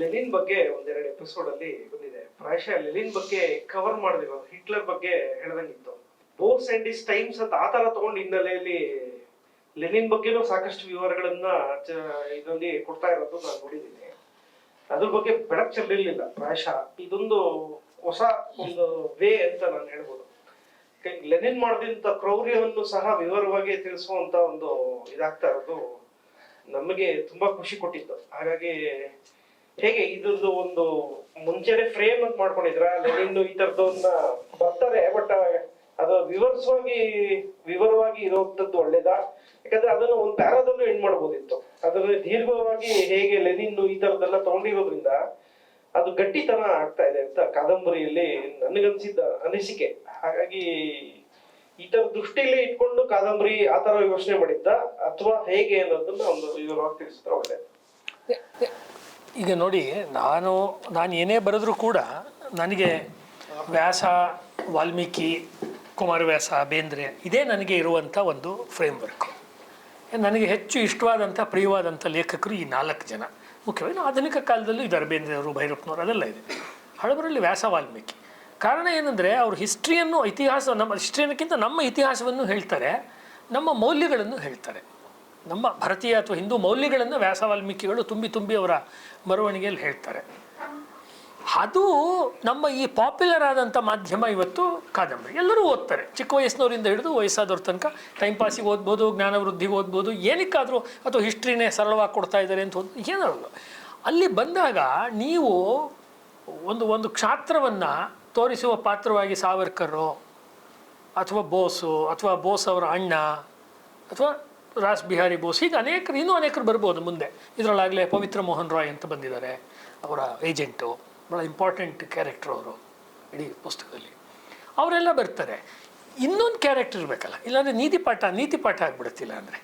Lenin ಬಗ್ಗೆ ಒಂದೆರಡು episode ಅಲ್ಲಿ ಬಂದಿದೆ. ಪ್ರಾಯಶಃ ಲೆನಿನ್ ಬಗ್ಗೆ ಕವರ್ ಮಾಡಿದಿರೋದು, ಹಿಟ್ಲರ್ ಬಗ್ಗೆ ಹೇಳ್ದಂಗಿತ್ತು. ಬೋಸ್ ಅಂಡ್ ಇಸ್ ಟೈಮ್ಸ್ ಅಂತ ಆ ತರ ತಗೊಂಡು ಹಿನ್ನೆಲೆಯಲ್ಲಿ ಲೆನಿನ್ ಬಗ್ಗೆನೂ ಸಾಕಷ್ಟು ವಿವರಗಳನ್ನ ಇದರಲ್ಲಿ ಕೊಡ್ತಾ ಇರೋದು ನಾನು ನೋಡಿದ್ದೀನಿ. ಅದ್ರ ಬಗ್ಗೆ ಬೆಳಕು ಚೆಲ್ಲಿರ್ಲಿಲ್ಲ. ಪ್ರಾಯಶಃ ಇದೊಂದು ಹೊಸ ಒಂದು ವೇ ಅಂತ ನಾನು ಹೇಳ್ಬೋದು. ಲೆನಿನ್ ಮಾಡಿದಂತ ಕ್ರೌರ್ಯವನ್ನು ಸಹ ವಿವರವಾಗಿ ತಿಳಿಸುವಂತ ಒಂದು ಇದಾಗ್ತಾ ಇರೋದು ನಮಗೆ ತುಂಬಾ ಖುಷಿ ಕೊಟ್ಟಿತ್ತು. ಹಾಗಾಗಿ ಹೇಗೆ ಇದ್ರದ್ದು ಒಂದು ಮುಂಚೆನೆ ಫ್ರೇಮ್ ಅಂತ ಮಾಡ್ಕೊಂಡಿದ್ರ, ಲೆನಿನ್ ಈ ತರದನ್ನ ಬರ್ತಾರೆ, ಬಟ್ ಅದು ವಿವರವಾಗಿ ಇರುವಂತದ್ದು ಒಳ್ಳೇದಾ? ಯಾಕಂದ್ರೆ ಅದನ್ನು ಒಂದು ಪ್ಯಾರಾದಲ್ಲೂ ಎಂಡ್ ಮಾಡ್ಬೋದಿತ್ತು. ಅದರಲ್ಲಿ ದೀರ್ಘವಾಗಿ ಹೇಗೆ ಲೆನಿನ್ ಈ ತರದೆಲ್ಲ ತಗೊಂಡಿರೋದ್ರಿಂದ ಅದು ಗಟ್ಟಿತನ ಆಗ್ತಾ ಇದೆ ಅಂತ ಕಾದಂಬರಿಯಲ್ಲಿ ನನಗನ್ಸಿದ್ದ ಅನಿಸಿಕೆ. ಹಾಗಾಗಿ ಈ ತರ ದೃಷ್ಟಿಯಲ್ಲಿ ಇಟ್ಕೊಂಡು ಕಾದಂಬರಿ ಆ ತರ ಯೋಚನೆ ಮಾಡಿದ್ದ ಅಥವಾ ಹೇಗೆ ಅನ್ನೋದನ್ನ ಒಂದು ವಿವರವಾಗಿ ತಿಳಿಸಿದ್ರೆ ಒಳ್ಳೇದು. ಈಗ ನೋಡಿ, ನಾನು ಏನೇ ಬರೆದ್ರೂ ಕೂಡ ನನಗೆ ವ್ಯಾಸ, ವಾಲ್ಮೀಕಿ, ಕುಮಾರವ್ಯಾಸ, ಬೇಂದ್ರೆ ಇದೇ ನನಗೆ ಇರುವಂಥ ಒಂದು ಫ್ರೇಮ್ವರ್ಕ್. ನನಗೆ ಹೆಚ್ಚು ಇಷ್ಟವಾದಂಥ ಪ್ರಿಯವಾದಂಥ ಲೇಖಕರು ಈ 4 ಜನ. ಮುಖ್ಯವಾಗಿ ಆಧುನಿಕ ಕಾಲದಲ್ಲೂ ಇದ್ದಾರೆ, ಬೇಂದ್ರೆಯವರು, ಭೈರಪ್ಪನವರು, ಅದೆಲ್ಲ ಇದೆ. ಹಳಬರಲ್ಲಿ ವ್ಯಾಸ, ವಾಲ್ಮೀಕಿ. ಕಾರಣ ಏನಂದರೆ ಅವರು ಹಿಸ್ಟ್ರಿಯನ್ನು, ನಮ್ಮ ಹಿಸ್ಟ್ರಿಯನ್ನಕ್ಕಿಂತ ನಮ್ಮ ಇತಿಹಾಸವನ್ನು ಹೇಳ್ತಾರೆ, ನಮ್ಮ ಮೌಲ್ಯಗಳನ್ನು ಹೇಳ್ತಾರೆ. ನಮ್ಮ ಭಾರತೀಯ ಅಥವಾ ಹಿಂದೂ ಮೌಲ್ಯಗಳನ್ನು ವ್ಯಾಸ, ವಾಲ್ಮೀಕಿಗಳು ತುಂಬಿ ಅವರ ಬರವಣಿಗೆಯಲ್ಲಿ ಹೇಳ್ತಾರೆ. ಅದು ನಮ್ಮ ಈ ಪಾಪ್ಯುಲರ್ ಆದಂಥ ಮಾಧ್ಯಮ ಇವತ್ತು ಕಾದಂಬರಿ. ಎಲ್ಲರೂ ಓದ್ತಾರೆ, ಚಿಕ್ಕ ವಯಸ್ಸಿನವರಿಂದ ಹಿಡಿದು ವಯಸ್ಸಾದವ್ರ ತನಕ. ಟೈಮ್ ಪಾಸಿಗೆ ಓದ್ಬೋದು, ಜ್ಞಾನವೃದ್ಧಿಗೆ ಓದ್ಬೋದು, ಏನಕ್ಕಾದರೂ, ಅಥವಾ ಹಿಸ್ಟ್ರಿನೇ ಸರಳವಾಗಿ ಕೊಡ್ತಾ ಇದ್ದಾರೆ ಅಂತ ಏನಲ್ಲ. ಅಲ್ಲಿ ಬಂದಾಗ ನೀವು ಒಂದು ಕ್ಷಾತ್ರವನ್ನು ತೋರಿಸುವ ಪಾತ್ರವಾಗಿ ಸಾವರ್ಕರು ಅಥವಾ ಬೋಸು ಅಥವಾ ಬೋಸ್ ಅವರ ಅಣ್ಣ ಅಥವಾ ರಾಸ್ ಬಿಹಾರಿ ಬೋಸ್, ಹೀಗೆ ಇನ್ನೂ ಅನೇಕರು ಬರ್ಬೋದು ಮುಂದೆ. ಇದರಲ್ಲಾಗಲೇ ಪವಿತ್ರ ಮೋಹನ್ ರಾಯ್ ಅಂತ ಬಂದಿದ್ದಾರೆ, ಅವರ ಏಜೆಂಟು, ಭಾಳ ಇಂಪಾರ್ಟೆಂಟ್ ಕ್ಯಾರೆಕ್ಟರ್ ಅವರು ಇಡೀ ಪುಸ್ತಕದಲ್ಲಿ. ಅವರೆಲ್ಲ ಬರ್ತಾರೆ. ಇನ್ನೊಂದು ಕ್ಯಾರೆಕ್ಟರ್ ಇರಬೇಕಲ್ಲ, ಇಲ್ಲಾಂದರೆ ನೀತಿ ಪಾಠ ಆಗಿಬಿಡುತ್ತಿಲ್ಲ ಅಂದರೆ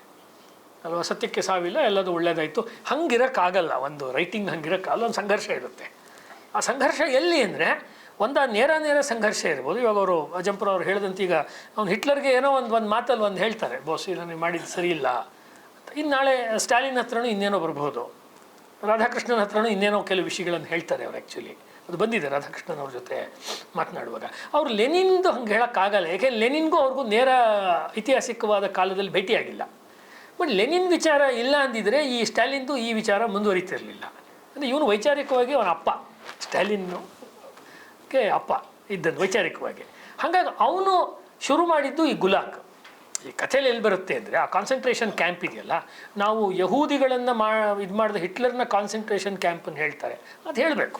ಅಲ್ವಾ? ಸತ್ಯಕ್ಕೆ ಸಾವಿಲ್ಲ, ಎಲ್ಲದೂ ಒಳ್ಳೇದಾಯಿತು, ಹಂಗಿರೋಕ್ಕಾಗಲ್ಲ. ಒಂದು ರೈಟಿಂಗ್ ಹಂಗಿರೋಕ್ಕಾಗಲ್ಲ, ಒಂದು ಸಂಘರ್ಷ ಇರುತ್ತೆ. ಆ ಸಂಘರ್ಷ ಎಲ್ಲಿ ಅಂದರೆ ನೇರ ಸಂಘರ್ಷ ಇರ್ಬೋದು. ಇವಾಗ ಅವರು ಅಜಂಪುರ ಅವ್ರು ಹೇಳಿದಂತೆ, ಈಗ ಅವ್ನು ಹಿಟ್ಲರ್ಗೆ ಏನೋ ಒಂದು ಮಾತಲ್ಲಿ ಒಂದು ಹೇಳ್ತಾರೆ, ಬೋಸ್ ಇಲ್ಲ ನೀವು ಮಾಡಿದ್ದು ಸರಿ ಇಲ್ಲ ಅಂತ. ಇನ್ನು ನಾಳೆ ಸ್ಟಾಲಿನ್ ಹತ್ರನೂ ಇನ್ನೇನೋ ಬರ್ಬೋದು, ರಾಧಾಕೃಷ್ಣನ ಹತ್ರನೂ ಇನ್ನೇನೋ ಕೆಲವು ವಿಷಯಗಳನ್ನು ಹೇಳ್ತಾರೆ ಅವ್ರು. ಆ್ಯಕ್ಚುಲಿ ಅದು ಬಂದಿದೆ ರಾಧಾಕೃಷ್ಣನ್ ಅವ್ರ ಜೊತೆ ಮಾತನಾಡುವಾಗ. ಅವರು ಲೆನಿನ್ದು ಹಂಗೆ ಹೇಳೋಕ್ಕಾಗಲ್ಲ, ಯಾಕೆಂದ್ರೆ ಲೆನಿನ್ಗೂ ಅವ್ರಿಗೂ ನೇರ ಐತಿಹಾಸಿಕವಾದ ಕಾಲದಲ್ಲಿ ಭೇಟಿಯಾಗಿಲ್ಲ. ಬಟ್ ಲೆನಿನ್ ವಿಚಾರ ಇಲ್ಲ ಅಂದಿದ್ರೆ ಈ ಸ್ಟಾಲಿನ್ದು ಈ ವಿಚಾರ ಮುಂದುವರಿತಿರಲಿಲ್ಲ. ಅಂದರೆ ಇವನು ವೈಚಾರಿಕವಾಗಿ ಅವನ ಅಪ್ಪ, ಸ್ಟಾಲಿನ್ಗೆ ಅಪ್ಪ ಇದ್ದದ್ದು ವೈಚಾರಿಕವಾಗಿ. ಹಾಗಾಗಿ ಅವನು ಶುರು ಮಾಡಿದ್ದು ಈ ಗುಲಾಕ್. ಈ ಕಥೆಯಲ್ಲಿ ಎಲ್ಲಿ ಬರುತ್ತೆ ಅಂದರೆ, ಆ ಕಾನ್ಸಂಟ್ರೇಷನ್ ಕ್ಯಾಂಪ್ ಇದೆಯಲ್ಲ, ನಾವು ಯಹೂದಿಗಳನ್ನು ಇದು ಮಾಡಿದ ಹಿಟ್ಲರ್ನ ಕಾನ್ಸಂಟ್ರೇಷನ್ ಕ್ಯಾಂಪನ್ನು ಹೇಳ್ತಾರೆ, ಅದು ಹೇಳಬೇಕು.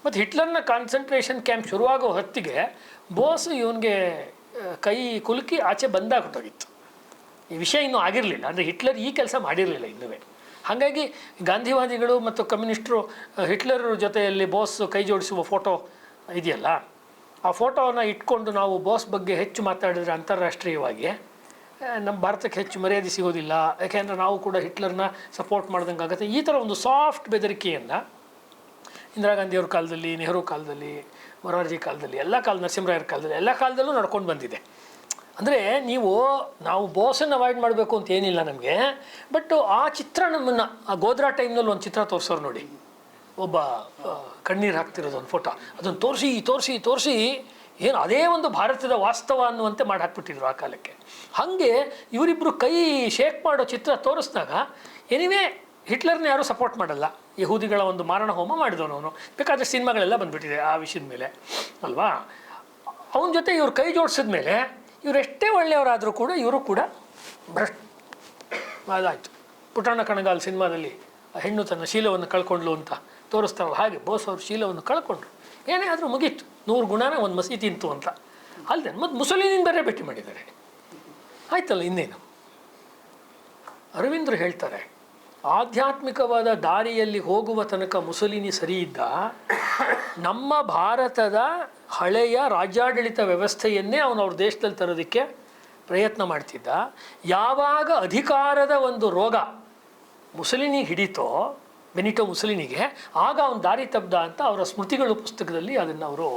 ಮತ್ತು ಹಿಟ್ಲರ್ನ ಕಾನ್ಸಂಟ್ರೇಷನ್ ಕ್ಯಾಂಪ್ ಶುರುವಾಗೋ ಹೊತ್ತಿಗೆ ಬೋಸ್ ಇವನಿಗೆ ಕೈ ಕುಲುಕಿ ಆಚೆ ಬಂದಾಗ ಹೊಟ್ಟೋಗಿತ್ತು. ಈ ವಿಷಯ ಇನ್ನೂ ಆಗಿರಲಿಲ್ಲ, ಅಂದರೆ ಹಿಟ್ಲರ್ ಈ ಕೆಲಸ ಮಾಡಿರಲಿಲ್ಲ ಇನ್ನೂ. ಹಾಗಾಗಿ ಗಾಂಧಿವಾದಿಗಳು ಮತ್ತು ಕಮ್ಯುನಿಸ್ಟರು ಹಿಟ್ಲರ್ ಜೊತೆಯಲ್ಲಿ ಬೋಸ್ ಕೈ ಜೋಡಿಸುವ ಫೋಟೋ ಇದೆಯಲ್ಲ, ಆ ಫೋಟೋವನ್ನು ಇಟ್ಕೊಂಡು ನಾವು ಬೋಸ್ ಬಗ್ಗೆ ಹೆಚ್ಚು ಮಾತಾಡಿದರೆ ಅಂತಾರಾಷ್ಟ್ರೀಯವಾಗಿ ನಮ್ಮ ಭಾರತಕ್ಕೆ ಹೆಚ್ಚು ಮರ್ಯಾದೆ ಸಿಗೋದಿಲ್ಲ, ಯಾಕೆಂದರೆ ನಾವು ಕೂಡ ಹಿಟ್ಲರ್ನ ಸಪೋರ್ಟ್ ಮಾಡ್ದಂಗೆ ಆಗುತ್ತೆ. ಈ ಥರ ಒಂದು ಸಾಫ್ಟ್ ಬೆದರಿಕೆಯನ್ನು ಇಂದಿರಾ ಗಾಂಧಿಯವ್ರ ಕಾಲದಲ್ಲಿ, ನೆಹರು ಕಾಲದಲ್ಲಿ, ಮೊರಾರ್ಜಿ ಕಾಲದಲ್ಲಿ, ನರಸಿಂಹರಾಯರ ಕಾಲದಲ್ಲಿ, ಎಲ್ಲ ಕಾಲದಲ್ಲೂ ನಡ್ಕೊಂಡು ಬಂದಿದೆ. ಅಂದರೆ ನಾವು ಬೋಸನ್ನು ಅವಾಯ್ಡ್ ಮಾಡಬೇಕು ಅಂತ ಏನಿಲ್ಲ ನಮಗೆ. ಬಟ್ ಆ ಚಿತ್ರ ನಮ್ಮನ್ನು, ಆ ಗೋದ್ರಾ ಟೈಮ್ನಲ್ಲಿ ಒಂದು ಚಿತ್ರ ತೋರಿಸೋರು ನೋಡಿ, ಒಬ್ಬ ಕಣ್ಣೀರು ಹಾಕ್ತಿರೋದು ಒಂದು ಫೋಟೋ, ಅದನ್ನು ತೋರಿಸಿ ಏನು ಅದೇ ಒಂದು ಭಾರತದ ವಾಸ್ತವ ಅನ್ನುವಂತೆ ಮಾಡಿ ಹಾಕ್ಬಿಟ್ಟಿದ್ರು ಆ ಕಾಲಕ್ಕೆ. ಹಾಗೆ ಇವರಿಬ್ಬರು ಕೈ ಶೇಕ್ ಮಾಡೋ ಚಿತ್ರ ತೋರಿಸಿದಾಗ ಎನಿವೇ ಹಿಟ್ಲರ್ನ ಯಾರೂ ಸಪೋರ್ಟ್ ಮಾಡಲ್ಲ, ಯಹೂದಿಗಳ ಒಂದು ಮಾರಣ ಹೋಮ ಮಾಡಿದವನು ಅವನು. ಬೇಕಾದರೆ ಸಿನಿಮಾಗಳೆಲ್ಲ ಬಂದುಬಿಟ್ಟಿದೆ ಆ ವಿಷಯದ ಮೇಲೆ ಅಲ್ವಾ. ಅವನ ಜೊತೆ ಇವ್ರು ಕೈ ಜೋಡಿಸಿದ ಮೇಲೆ ಇವರೆಷ್ಟೇ ಒಳ್ಳೆಯವರಾದರೂ ಕೂಡ ಇವರು ಕೂಡ ಅದಾಯಿತು. ಪುಟ್ಟಣ್ಣ ಕಣಗಾಲ್ ಸಿನಿಮಾದಲ್ಲಿ ಆ ಹೆಣ್ಣು ತನ್ನ ಶೀಲವನ್ನು ಕಳ್ಕೊಂಡ್ಲು ಅಂತ ತೋರಿಸ್ತಾರಲ್ಲ, ಹಾಗೆ ಬೋಸ್ ಅವರು ಶೀಲವನ್ನು ಕಳ್ಕೊಂಡ್ರು. ಏನೇ ಆದರೂ ಮುಗೀತು, 100 ಗುಣನ ಒಂದು ಮಸಿ ತಿಂತು ಅಂತ. ಅಲ್ಲದೆ ಮತ್ತು ಮುಸಲಿನಿನ ಬೇರೆ ಭೇಟಿ ಮಾಡಿದ್ದಾರೆ, ಆಯ್ತಲ್ಲ ಇನ್ನೇನು. ಅರವಿಂದರು ಹೇಳ್ತಾರೆ, ಆಧ್ಯಾತ್ಮಿಕವಾದ ದಾರಿಯಲ್ಲಿ ಹೋಗುವ ತನಕ ಮುಸಲಿನಿ ಸರಿ ಇದ್ದ, ನಮ್ಮ ಭಾರತದ ಹಳೆಯ ರಾಜ್ಯಾಡಳಿತ ವ್ಯವಸ್ಥೆಯನ್ನೇ ಅವನು ಅವ್ರ ದೇಶದಲ್ಲಿ ತರೋದಕ್ಕೆ ಪ್ರಯತ್ನ ಮಾಡ್ತಿದ್ದ. ಯಾವಾಗ ಅಧಿಕಾರದ ಒಂದು ರೋಗ ಮುಸಲಿನಿ ಹಿಡಿತೋ, ಬೆನಿಟೋ ಮುಸಲಿನಿಗೆ, ಆಗ ಅವನು ದಾರಿ ತಪ್ಪಿದ ಅಂತ ಅವರ ಸ್ಮೃತಿಗಳು ಪುಸ್ತಕದಲ್ಲಿ ಅದನ್ನು ಅವರು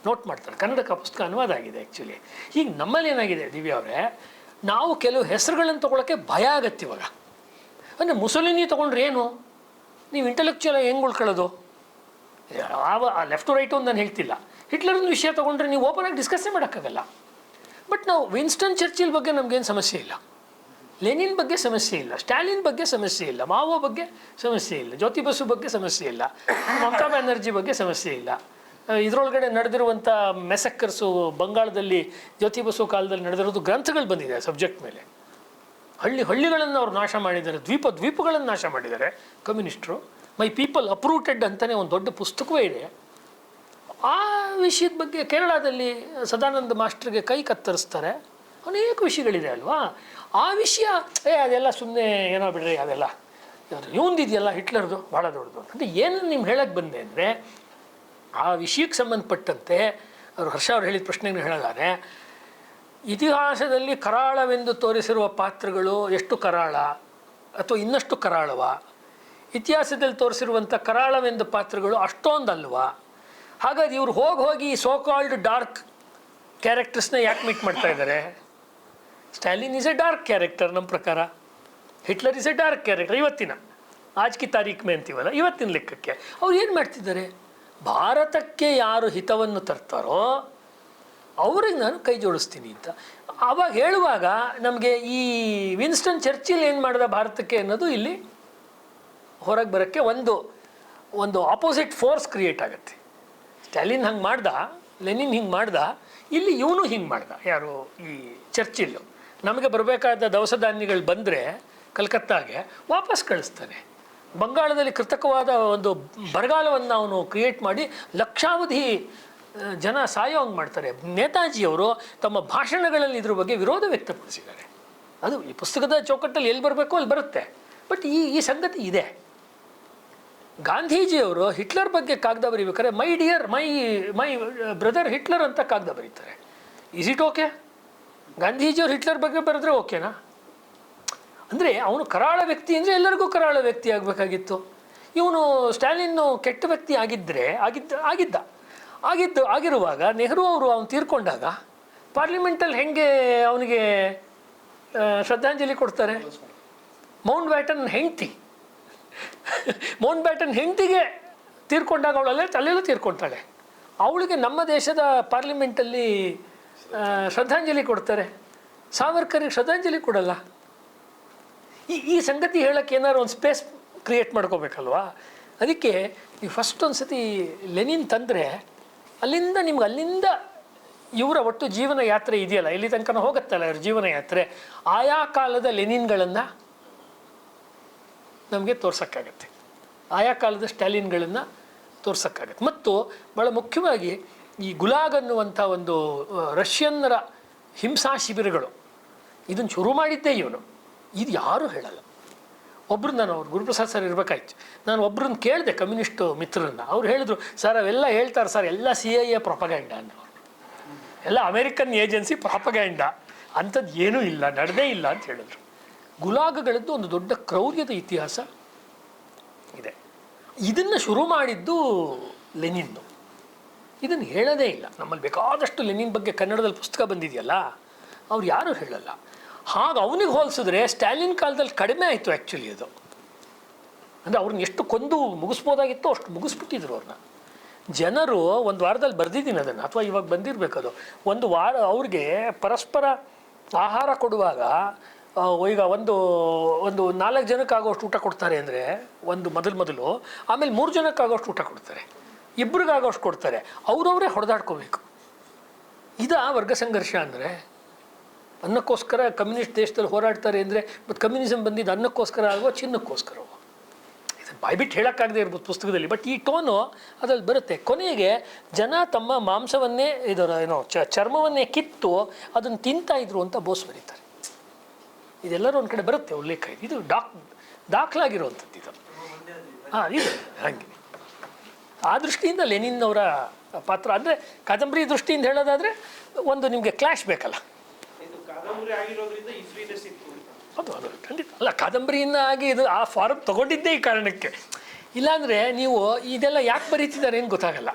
ನೋಟ್ ಮಾಡ್ತಾರೆ. ಕನ್ನಡಕ್ಕೆ ಪುಸ್ತಕ ಅನುವಾದ ಆಗಿದೆ ಆ್ಯಕ್ಚುಲಿ. ಈಗ ನಮ್ಮಲ್ಲಿ ಏನಾಗಿದೆ ದಿವ್ಯಾ ಅವರೇ, ನಾವು ಕೆಲವು ಹೆಸರುಗಳನ್ನು ತೊಗೊಳಕ್ಕೆ ಭಯ ಆಗತ್ತೆ ಇವಾಗ. ಅಂದರೆ ಮುಸಲಿನಿ ತೊಗೊಂಡ್ರೆ ಏನು, ನೀವು ಇಂಟೆಲೆಕ್ಚುಯಲ್ ಹೆಂಗೆ ಉಳ್ಕೊಳ್ಳೋದು? ಲೆಫ್ಟ್ ಟು ರೈಟು ಅಂತ ನಾನು ಹೇಳ್ತಿಲ್ಲ. ಹಿಟ್ಲರ್ನ ವಿಷಯ ತೊಗೊಂಡ್ರೆ ನೀವು ಓಪನ್ ಆಗಿ ಡಿಸ್ಕಸ್ಸೇ ಮಾಡೋಕ್ಕಾಗಲ್ಲ. ಬಟ್ ನಾವು ವಿನ್ಸ್ಟನ್ ಚರ್ಚಿಲ್ ಬಗ್ಗೆ ನಮಗೇನು ಸಮಸ್ಯೆ ಇಲ್ಲ, ಲೆನಿನ್ ಬಗ್ಗೆ ಸಮಸ್ಯೆ ಇಲ್ಲ, ಸ್ಟಾಲಿನ್ ಬಗ್ಗೆ ಸಮಸ್ಯೆ ಇಲ್ಲ, ಮಾವೋ ಬಗ್ಗೆ ಸಮಸ್ಯೆ ಇಲ್ಲ, ಜ್ಯೋತಿ ಬಸು ಬಗ್ಗೆ ಸಮಸ್ಯೆ ಇಲ್ಲ, ಮಮತಾ ಬ್ಯಾನರ್ಜಿ ಬಗ್ಗೆ ಸಮಸ್ಯೆ ಇಲ್ಲ. ಇದರೊಳಗಡೆ ನಡೆದಿರುವಂಥ ಮೆಸಕ್ಕರ್ಸು ಬಂಗಾಳದಲ್ಲಿ ಜ್ಯೋತಿ ಬಸು ಕಾಲದಲ್ಲಿ ನಡೆದಿರೋದು ಗ್ರಂಥಗಳು ಬಂದಿದೆ ಸಬ್ಜೆಕ್ಟ್ ಮೇಲೆ. ಹಳ್ಳಿಗಳನ್ನು ಅವ್ರು ನಾಶ ಮಾಡಿದ್ದಾರೆ, ದ್ವೀಪಗಳನ್ನು ನಾಶ ಮಾಡಿದ್ದಾರೆ ಕಮ್ಯುನಿಸ್ಟರು. ಮೈ ಪೀಪಲ್ ಅಪ್ರೂಟೆಡ್ ಅಂತಲೇ ಒಂದು ದೊಡ್ಡ ಪುಸ್ತಕವೇ ಇದೆ. ಆ ವಿಷಯದ ಬಗ್ಗೆ ಕೇರಳದಲ್ಲಿ ಸದಾನಂದ ಮಾಸ್ಟ್ರಿಗೆ ಕೈ ಕತ್ತರಿಸ್ತಾರೆ. ಅನೇಕ ವಿಷಯಗಳಿದೆ ಅಲ್ವಾ. ಆ ವಿಷಯ ಅದೆಲ್ಲ ಸುಮ್ಮನೆ ಏನೋ ಬಿಡ್ರಿ, ಅದೆಲ್ಲ ಇವಂದಿದೆಯಲ್ಲ ಹಿಟ್ಲರ್ದು ಭಾಳ ದೊಡ್ಡದು ಅಂತ ಏನು ನಿಮ್ಗೆ ಹೇಳಕ್ಕೆ ಬಂದೆ ಅಂದರೆ, ಆ ವಿಷಯಕ್ಕೆ ಸಂಬಂಧಪಟ್ಟಂತೆ ಅವರು ಹರ್ಷ ಅವ್ರು ಹೇಳಿದ ಪ್ರಶ್ನೆಯನ್ನು ಹೇಳೋದಾದ್ರೆ, ಇತಿಹಾಸದಲ್ಲಿ ಕರಾಳವೆಂದು ತೋರಿಸಿರುವ ಪಾತ್ರಗಳು ಎಷ್ಟು ಕರಾಳ ಅಥವಾ ಇನ್ನಷ್ಟು ಕರಾಳವ, ಇತಿಹಾಸದಲ್ಲಿ ತೋರಿಸಿರುವಂಥ ಕರಾಳವೆಂದು ಪಾತ್ರಗಳು ಅಷ್ಟೊಂದಲ್ವಾ, ಹಾಗಾಗಿ ಇವ್ರು ಹೋಗಿ ಸೋ ಕಾಲ್ಡ್ ಡಾರ್ಕ್ ಕ್ಯಾರೆಕ್ಟರ್ಸ್ನ ಯಾಕೆ ಮೀಟ್ ಮಾಡ್ತಾ ಇದ್ದಾರೆ? Stalin is A dark character ನಮ್ಮ ಪ್ರಕಾರ, Hitler is A dark character. ಇವತ್ತಿನ ಆಜ್ಕಿ ತಾರೀಖ್ ಮೇ ಅಂತೀವಲ್ಲ, ಇವತ್ತಿನ ಲೆಕ್ಕಕ್ಕೆ ಅವ್ರು ಏನು ಮಾಡ್ತಿದ್ದಾರೆ? ಭಾರತಕ್ಕೆ ಯಾರು ಹಿತವನ್ನು ತರ್ತಾರೋ ಅವ್ರಿಗೆ ನಾನು ಕೈ ಜೋಡಿಸ್ತೀನಿ ಅಂತ ಆವಾಗ ಹೇಳುವಾಗ, ನಮಗೆ ಈ ವಿನ್ಸ್ಟನ್ ಚರ್ಚಿಲ್ ಏನು ಮಾಡಿದ ಭಾರತಕ್ಕೆ ಅನ್ನೋದು ಇಲ್ಲಿ ಹೊರಗೆ ಬರೋಕ್ಕೆ ಒಂದು ಆಪೋಸಿಟ್ ಫೋರ್ಸ್ ಕ್ರಿಯೇಟ್ ಆಗುತ್ತೆ. ಸ್ಟಾಲಿನ್ ಹಂಗೆ ಮಾಡ್ದ, ಲೆನಿನ್ ಹಿಂಗೆ ಮಾಡ್ದ, ಇಲ್ಲಿ ಇವನು ಹಿಂಗೆ ಮಾಡ್ದ. ಯಾರು? ಈ ಚರ್ಚಿಲ್ಲು. ನಮಗೆ ಬರಬೇಕಾದ ದವಸ ಧಾನ್ಯಗಳು ಬಂದರೆ ಕಲ್ಕತ್ತಾಗೆ ವಾಪಸ್ ಕಳಿಸ್ತಾನೆ. ಬಂಗಾಳದಲ್ಲಿ ಕೃತಕವಾದ ಒಂದು ಬರಗಾಲವನ್ನು ಅವನು ಕ್ರಿಯೇಟ್ ಮಾಡಿ ಲಕ್ಷಾವಧಿ ಜನ ಸಾಯೋ ಹಂಗೆ ಮಾಡ್ತಾರೆ. ನೇತಾಜಿಯವರು ತಮ್ಮ ಭಾಷಣಗಳಲ್ಲಿ ಇದ್ರ ಬಗ್ಗೆ ವಿರೋಧ ವ್ಯಕ್ತಪಡಿಸಿದ್ದಾರೆ. ಅದು ಈ ಪುಸ್ತಕದ ಚೌಕಟ್ಟಲ್ಲಿ ಎಲ್ಲಿ ಬರಬೇಕು ಅಲ್ಲಿ ಬರುತ್ತೆ. ಬಟ್ ಈ ಸಂಗತಿ ಇದೆ. ಗಾಂಧೀಜಿಯವರು ಹಿಟ್ಲರ್ ಬಗ್ಗೆ ಕಾಗದ ಬರೀಬೇಕಾದ್ರೆ ಮೈ ಬ್ರದರ್ ಹಿಟ್ಲರ್ ಅಂತ ಕಾಗದ ಬರೀತಾರೆ. Is it okay? ಗಾಂಧೀಜಿಯವರು ಹಿಟ್ಲರ್ ಬಗ್ಗೆ ಬರೆದ್ರೆ ಓಕೆನಾ? ಅಂದರೆ ಅವನು ಕರಾಳ ವ್ಯಕ್ತಿ ಅಂದರೆ ಎಲ್ಲರಿಗೂ ಕರಾಳ ವ್ಯಕ್ತಿ ಆಗಬೇಕಾಗಿತ್ತು. ಇವನು ಸ್ಟಾಲಿನ್ನು ಕೆಟ್ಟ ವ್ಯಕ್ತಿ ಆಗಿರುವಾಗ ನೆಹರು ಅವರು ಅವನು ತೀರ್ಕೊಂಡಾಗ ಪಾರ್ಲಿಮೆಂಟಲ್ಲಿ ಹೆಂಗೆ ಅವನಿಗೆ ಶ್ರದ್ಧಾಂಜಲಿ ಕೊಡ್ತಾರೆ? ಮೌಂಟ್ ಬ್ಯಾಟನ್ ಹೆಂಡತಿಗೆ ತೀರ್ಕೊಂಡಾಗ ಅಲ್ಲೆಲ್ಲ ತೀರ್ಕೊಳ್ತಾಳೆ. ಅವಳಿಗೆ ನಮ್ಮ ದೇಶದ ಪಾರ್ಲಿಮೆಂಟಲ್ಲಿ ಶ್ರದ್ಧಾಂಜಲಿ ಕೊಡ್ತಾರೆ, ಸಾವರ್ಕರಿಗೆ ಶ್ರದ್ಧಾಂಜಲಿ ಕೊಡಲ್ಲ. ಈ ಸಂಗತಿ ಹೇಳೋಕ್ಕೆ ಏನಾದ್ರು ಒಂದು ಸ್ಪೇಸ್ ಕ್ರಿಯೇಟ್ ಮಾಡ್ಕೋಬೇಕಲ್ವಾ? ಅದಕ್ಕೆ ಈ ಫಸ್ಟ್ ಒಂದು ಸತಿ ಲೆನಿನ್ ತಂದರೆ ಅಲ್ಲಿಂದ ಇವರ ಒಟ್ಟು ಜೀವನ ಯಾತ್ರೆ ಇದೆಯಲ್ಲ, ಇಲ್ಲಿ ತನಕ ಹೋಗುತ್ತಲ್ಲ ಇವ್ರ ಜೀವನ ಯಾತ್ರೆ, ಆಯಾ ಕಾಲದ ಲೆನಿನ್ಗಳನ್ನು ನಮಗೆ ತೋರ್ಸೋಕ್ಕಾಗತ್ತೆ, ಆಯಾ ಕಾಲದ ಸ್ಟಾಲಿನ್ಗಳನ್ನು ತೋರ್ಸೋಕ್ಕಾಗತ್ತೆ. ಮತ್ತು ಭಾಳ ಮುಖ್ಯವಾಗಿ ಈ ಗುಲಾಗ್ ಅನ್ನುವಂಥ ಒಂದು ರಷ್ಯನ್ನರ ಹಿಂಸಾ ಶಿಬಿರಗಳು, ಇದನ್ನು ಶುರು ಮಾಡಿದ್ದೇ ಇವನು. ಇದು ಯಾರೂ ಹೇಳಲ್ಲ. ನಾನು ಅವ್ರು ಗುರುಪ್ರಸಾದ್ ಸರ್ ಇರಬೇಕಾಯ್ತು, ನಾನು ಒಬ್ಬರನ್ನ ಕೇಳಿದೆ ಕಮ್ಯುನಿಸ್ಟು ಮಿತ್ರರನ್ನ. ಅವ್ರು ಹೇಳಿದ್ರು, ಸರ್ ಅವೆಲ್ಲ ಹೇಳ್ತಾರೆ ಸರ್, ಎಲ್ಲ CIA ಪ್ರೊಪಗ್ಯಾಂಡ ಅಂತ, ಎಲ್ಲ ಅಮೇರಿಕನ್ ಏಜೆನ್ಸಿ ಪ್ರೊಪಗ್ಯಾಂಡ, ಅಂಥದ್ದು ಏನೂ ಇಲ್ಲ, ನಡೆದೇ ಇಲ್ಲ ಅಂತ ಹೇಳಿದ್ರು. ಗುಲಾಗ್ಗಳದ್ದು ಒಂದು ದೊಡ್ಡ ಕ್ರೌರ್ಯದ ಇತಿಹಾಸ ಇದೆ. ಇದನ್ನು ಶುರು ಮಾಡಿದ್ದು ಲೆನಿನ್ನು. ಇದನ್ನು ಹೇಳೋದೇ ಇಲ್ಲ. ನಮ್ಮಲ್ಲಿ ಬೇಕಾದಷ್ಟು ಲೆನಿನ್ ಬಗ್ಗೆ ಕನ್ನಡದಲ್ಲಿ ಪುಸ್ತಕ ಬಂದಿದೆಯಲ್ಲ, ಅವ್ರು ಯಾರೂ ಹೇಳಲ್ಲ. ಹಾಗೆ ಅವನಿಗೆ ಹೋಲಿಸಿದ್ರೆ ಸ್ಟಾಲಿನ್ ಕಾಲದಲ್ಲಿ ಕಡಿಮೆ ಆಯಿತು ಆ್ಯಕ್ಚುಲಿ. ಅದು ಅಂದರೆ ಅವ್ರನ್ನ ಎಷ್ಟು ಕೊಂದು ಮುಗಿಸ್ಬೋದಾಗಿತ್ತೋ ಅಷ್ಟು ಮುಗಿಸ್ಬಿಟ್ಟಿದ್ರು ಅವ್ರನ್ನ. ಜನರು ಒಂದು ವಾರದಲ್ಲಿ ಬರೆದಿದ್ದೀನಿ ಅದನ್ನು, ಅಥವಾ ಇವಾಗ ಬಂದಿರಬೇಕದು. ಒಂದು ವಾರ ಅವ್ರಿಗೆ ಪರಸ್ಪರ ಆಹಾರ ಕೊಡುವಾಗ ಈಗ ಒಂದು 4 ಜನಕ್ಕಾಗೋಷ್ಟು ಊಟ ಕೊಡ್ತಾರೆ ಅಂದರೆ ಮೊದಲು, ಆಮೇಲೆ 3 ಜನಕ್ಕಾಗೋಷ್ಟು ಊಟ ಕೊಡ್ತಾರೆ, ಇಬ್ಬರಿಗಾಗೋಷ್ಟು ಕೊಡ್ತಾರೆ, ಅವರವರೇ ಹೊಡೆದಾಡ್ಕೋಬೇಕು. ವರ್ಗ ಸಂಘರ್ಷ ಅಂದರೆ. ಅನ್ನಕ್ಕೋಸ್ಕರ ಕಮ್ಯುನಿಸ್ಟ್ ದೇಶದಲ್ಲಿ ಹೋರಾಡ್ತಾರೆ ಅಂದರೆ, ಮತ್ತು ಕಮ್ಯುನಿಸಮ್ ಬಂದಿದ್ದು ಅನ್ನಕ್ಕೋಸ್ಕರ ಆಗೋ ಚಿನ್ನಕ್ಕೋಸ್ಕರ ಇದನ್ನು ಬಾಯ್ಬಿಟ್ಟು ಹೇಳೋಕ್ಕಾಗದೇ ಇರ್ಬೋದು ಪುಸ್ತಕದಲ್ಲಿ, ಬಟ್ ಈ ಟೋನು ಅದ್ರಲ್ಲಿ ಬರುತ್ತೆ. ಕೊನೆಗೆ ಜನ ತಮ್ಮ ಮಾಂಸವನ್ನೇ ಚರ್ಮವನ್ನೇ ಕಿತ್ತು ಅದನ್ನು ತಿಂತಾಯಿದ್ರು ಅಂತ ಬೋಸ್ ಬರೀತಾರೆ. ಇದೆಲ್ಲರೂ ಒಂದು ಕಡೆ ಬರುತ್ತೆ ಉಲ್ಲೇಖ. ಇದು ದಾಖಲಾಗಿರುವಂಥದ್ದು ಇದು. ಇದು ಹಾಗೆ. ಆ ದೃಷ್ಟಿಯಿಂದ ಲೆನಿನ್ ಅವರ ಪಾತ್ರ ಅಂದರೆ ಕಾದಂಬರಿ ದೃಷ್ಟಿಯಿಂದ ಹೇಳೋದಾದರೆ ನಿಮಗೆ ಕ್ಲಾಶ್ ಬೇಕಲ್ಲ. ಅದು ಖಂಡಿತ ಅಲ್ಲ, ಕಾದಂಬರಿಯಿಂದ ಆಗಿ ಆ ಫಾರಮ್ ತೊಗೊಂಡಿದ್ದೇ ಈ ಕಾರಣಕ್ಕೆ. ಇಲ್ಲಾಂದರೆ ನೀವು ಇದೆಲ್ಲ ಯಾಕೆ ಬರೀತಿದ್ದಾರೆ ಏನು ಗೊತ್ತಾಗಲ್ಲ.